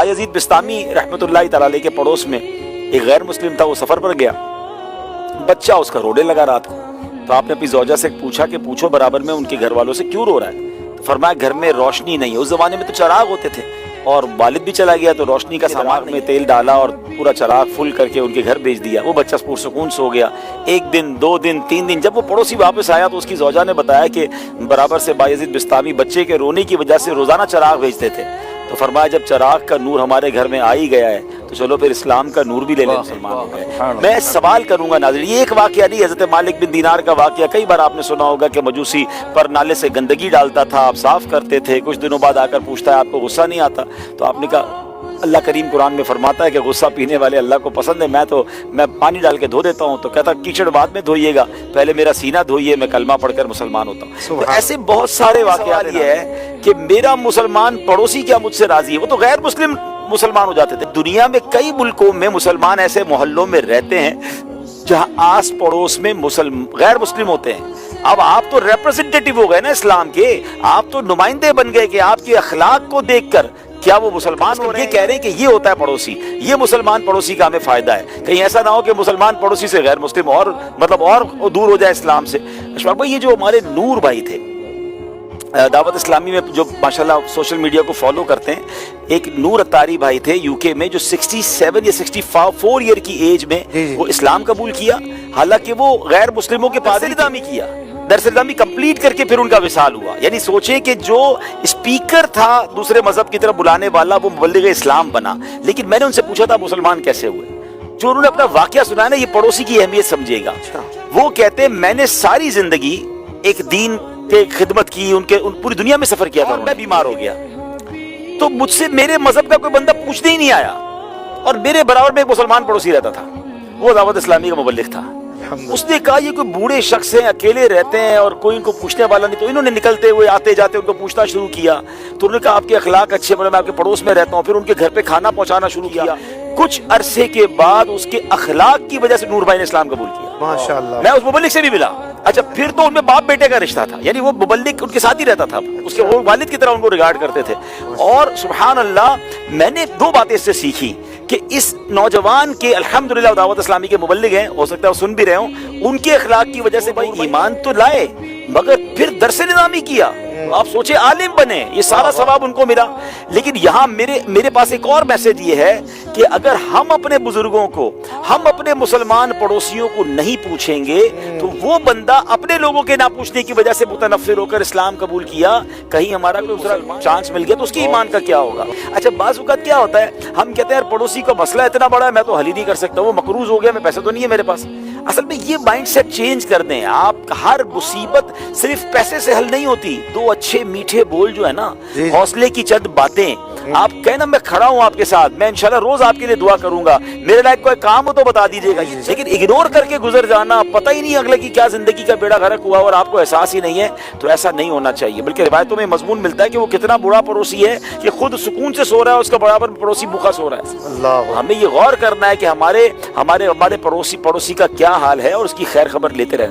बायजीद बिस्तामी रहमतुल्लाह तआला अलैह के पड़ोस में एक गैर मुस्लिम था, वो सफ़र पर गया, बच्चा उसका रोने लगा रात को। तो आपने अपनी ज़ौजा से पूछा कि पूछो बराबर में उनके घर वालों से क्यों रो रहा है। तो फरमाया घर में रोशनी नहीं है। उस ज़माने में तो चराग होते थे और वालिद भी चला गया तो रोशनी का सामान में तेल डाला और पूरा चराग फुल करके उनके घर भेज दिया। वो बच्चा पुरसुकून सो गया। 1 दिन 2 दिन 3 दिन जब वो पड़ोसी वापस आया तो उसकी ज़ौजा ने बताया कि बराबर से बायजीद बिस्तामी बच्चे के रोने की वजह से रोज़ाना चराग भेजते थे। तो फरमाया जब चराग का नूर हमारे घर में आ ही गया है तो चलो फिर इस्लाम का नूर भी ले लें, मुसलमान हो गए। मैं सवाल करूंगा नाज़रीन, ये एक वाकया नहीं, हज़रत मालिक बिन दीनार का वाकया कई बार आपने सुना होगा कि मजूसी पर नाले से गंदगी डालता था, आप साफ करते थे, कुछ दिनों बाद आकर पूछता है आपको गुस्सा नहीं आता। तो आपने कहा अल्लाह करीम कुरान में फरमाता है कि गुस्सा पीने वाले अल्लाह को पसंद है, मैं पानी डाल के धो देता हूँ। तो कहता कीचड़ बाद में धोइएगा, पहले मेरा सीना धोइए, मैं कलमा पढ़कर मुसलमान होता हूँ। तो ऐसे बहुत सारे वाकयात ये है कि मेरा मुसलमान पड़ोसी क्या मुझसे राजी है, वो तो गैर मुस्लिम मुसलमान हो जाते थे। दुनिया में कई मुल्कों में मुसलमान ऐसे मोहल्लों में रहते हैं जहाँ आस पड़ोस में गैर मुस्लिम होते हैं। अब आप तो रिप्रेजेंटेटिव हो गए ना इस्लाम के, आप तो नुमाइंदे बन गए कि आपके अखलाक को देखकर क्या वो मुसलमान हो रहे हैं। ये कह रहे हैं कि ये होता है पड़ोसी, ये मुसलमान पड़ोसी का हमें फायदा है। कहीं ऐसा ना हो कि मुसलमान पड़ोसी से गैर मुस्लिम और दूर हो जाए इस्लाम से। अशफाक भाई, ये जो हमारे नूर भाई थे दावत इस्लामी में, जो माशाल्लाह सोशल मीडिया को फॉलो करते हैं, एक नूर अतारी भाई थे यूके में, जो 67 या 64 ईयर की एज में वो इस्लाम कबूल किया। हालांकि वो गैर मुस्लिमों के पास इल्जामी किया, दरअसल कंप्लीट करके फिर उनका विसाल हुआ। यानी सोचे कि जो स्पीकर था दूसरे मजहब की तरफ बुलाने वाला, वो मुबल्लिग इस्लाम बना। लेकिन मैंने उनसे पूछा था मुसलमान कैसे हुए। जो उन्होंने अपना वाकया सुनाया ना, ये पड़ोसी की अहमियत समझिएगा। वो कहते मैंने सारी जिंदगी एक दीन के खिदमत की, पूरी दुनिया में सफर किया था, मैं बीमार हो गया तो मुझसे मेरे मजहब का कोई बंदा पूछने ही नहीं आया, और मेरे बराबर में एक मुसलमान पड़ोसी रहता था, वो दावत इस्लामी का मुबल्लिग था। उसने कहा ये कोई बूढ़े शख्स हैं, अकेले रहते हैं और कोई इनको पूछने वाला नहीं। तो इन्होंने निकलते हुए आते जाते उनको पूछना शुरू किया। तो उन्होंने कहा आपके अखलाक अच्छे, मैं आपके पड़ोस में रहता हूँ। फिर उनके घर पे खाना पहुंचाना शुरू किया। कुछ अरसे के बाद उसके अखलाक की वजह से नूर भाई ने इस्लाम कबूल किया, माशाअल्लाह। मैं उस मुबल्लिग से भी मिला। अच्छा, फिर तो उनमें बाप बेटे का रिश्ता था, यानी वो मुबल्लिग उनके साथ ही रहता था, उसके वो वालिद की तरह उनको रिगार्ड करते थे। और सुभान अल्लाह, मैंने 2 बातें इससे सीखी कि इस नौजवान के, अल्हम्दुलिल्लाह दावत इस्लामी के मुबल्लिग हैं, हो सकता है वो सुन भी रहे हो, उनके अखलाक की वजह से भाई ईमान तो लाए मगर फिर दरसे निज़ामी किया। आप सोचे आलिम बने, ये सारा सवाब उनको मिला। लेकिन यहाँ मेरे पास एक और मैसेज ये है कि अगर हम अपने बुजुर्गों को, हम अपने मुसलमान पड़ोसियों को नहीं पूछेंगे तो वो बंदा अपने लोगों के ना पूछने की वजह से मुतनफ्फिर होकर इस्लाम कबूल किया, कहीं हमारा कोई दूसरा चांस मिल गया तो उसके ईमान का क्या होगा। अच्छा, बाज़ औक़ात क्या होता है, हम कहते हैं यार पड़ोसी का मसला इतना बड़ा है, मैं तो हल ही नहीं कर सकता, वो मकरूज हो गया, मैं पैसे तो नहीं है मेरे पास। असल में ये माइंडसेट चेंज कर दें आप। हर मुसीबत सिर्फ पैसे से हल नहीं होती। 2 अच्छे मीठे बोल जो है ना, हौसले की चंद बातें, आप कहना मैं खड़ा हूँ आपके साथ, मैं इंशाल्लाह रोज आपके लिए दुआ करूंगा, मेरे लायक कोई काम हो तो बता दीजिएगा। लेकिन इग्नोर करके गुजर जाना, पता ही नहीं अगले की क्या जिंदगी का बेड़ा गर्क हुआ और आपको एहसास ही नहीं है, तो ऐसा नहीं होना चाहिए। बल्कि रिवायतों में मजमून मिलता है कि वो कितना बुरा पड़ोसी है कि खुद सुकून से सो रहा है, उसका बराबर पड़ोसी भूखा सो रहा है। हमें ये गौर करना है कि हमारे पड़ोसी का क्या हाल है और उसकी खैर खबर लेते रहना।